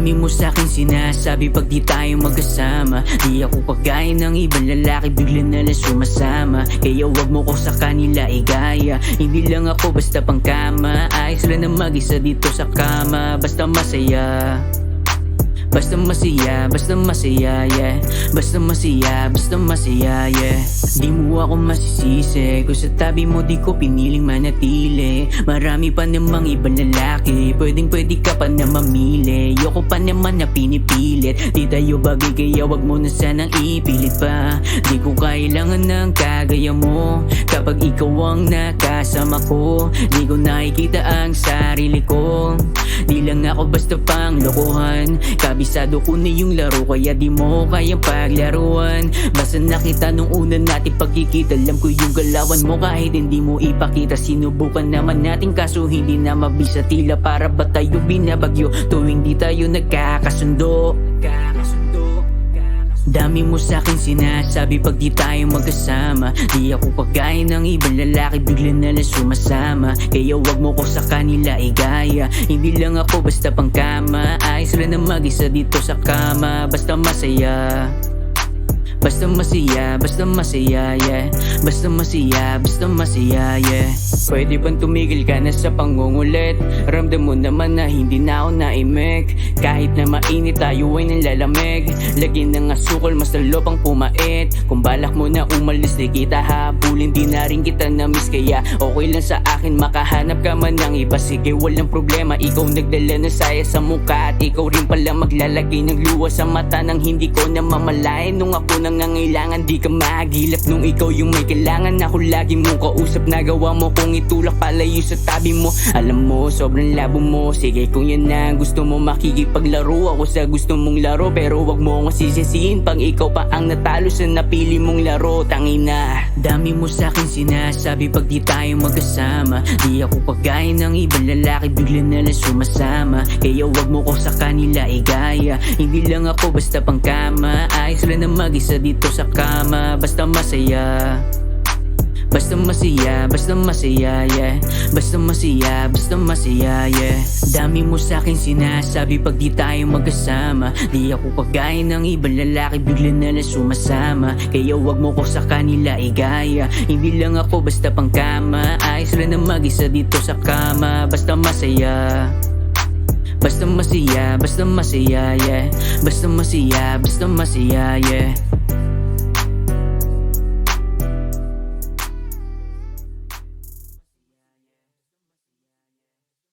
Dami mo sa'kin sinasabi pag di tayo magkasama. Di ako kagaya ng ibang lalaki, bigla na lang sumasama. Kaya wag mo ko sa kanila igaya. Hindi lang ako basta pangkama. Ayos lang na mag-isa dito sa kama. Basta masaya, basta masaya, basta masaya, yeah. Basta masaya, basta masaya, yeah. Di mo ako masisisi kung sa tabi mo di ko piniling manatili. Marami pa namang ibang lalaki, pwede ka pa na mamili. Yoko pa naman na pinipilit, di tayo bagay kaya wag mo na sanang ipilit pa. Di ko kailangan ng kagaya mo kapag ikaw ang nakasama ko. Di ko nakikita ang sarili ko, di lang ako basta pang lokohan. Kabisado ko na yung laro kaya di mo kayang paglaruan. Basta nakita nung una natin pagkikita, alam ko yung galawan mo kahit hindi mo ipakita. Sinubukan naman natin kaso hindi na mabisa. Tila para ba tayo binabagyo tuwing di tayo nagkakasundo. Dami mo sa'kin sinasabi pag di tayo magkasama. Di ako kagaya ng ibang lalaki, bigla na lang sumasama. Kaya wag mo ko sa kanila igaya. Hindi lang ako basta pangkama. Ayos lang na mag-isa dito sa kama. Basta masaya, basta masaya, basta masaya, yeah. Basta masaya, basta masaya, yeah. Pwede bang tumigil ka na sa pangungulit? Ramdam mo naman na hindi na ako naimik. Kahit na mainit tayo ay nalalamig. Lagyan ng asukal mas lalo pang pumait. Kung balak mo na umalis di kita habulin, di na rin kita na-miss. Kaya okay lang sa akin makahanap ka man ng iba. Sige walang problema, ikaw nagdala ng saya sa mukha. At ikaw rin pala maglalagay ng luha sa mata nang hindi ko na mamalayan. Nung ako nangangailangan di ka mahagilap. Nung ikaw yung may kailangan ako lagi mong kausap. Nagawa mo kung itulak palayo sa tabi mo. Alam mo sobrang labo mo. Sige kung yan na gusto mo, makikipaglaro ako sa gusto mong laro. Pero wag mo akong sisisihin pag ikaw pa ang natalo sa napili mong laro. Tangina, dami mo sa'kin sinasabi pag di tayo magkasama. Di ako kagaya ng ibang lalaki, bigla na lang sumasama. Kaya wag mo ko sa kanila igaya. Hindi lang ako basta pangkama. Ayos lang na mag-isa dito sa kama. Basta masaya, basta masaya, basta masaya, yeah. Basta masaya, basta masaya, yeah. Dami mo sa'kin sinasabi pag di tayo magkasama. Di ako kagaya ng ibang lalaki, bigla na lang sumasama. Kaya wag mo ko sa kanila igaya. Hindi lang ako basta pangkama. Ayos lang na mag-isa dito sa kama. Basta masaya, basta masaya, basta masaya, yeah. Basta masaya, basta masaya, yeah.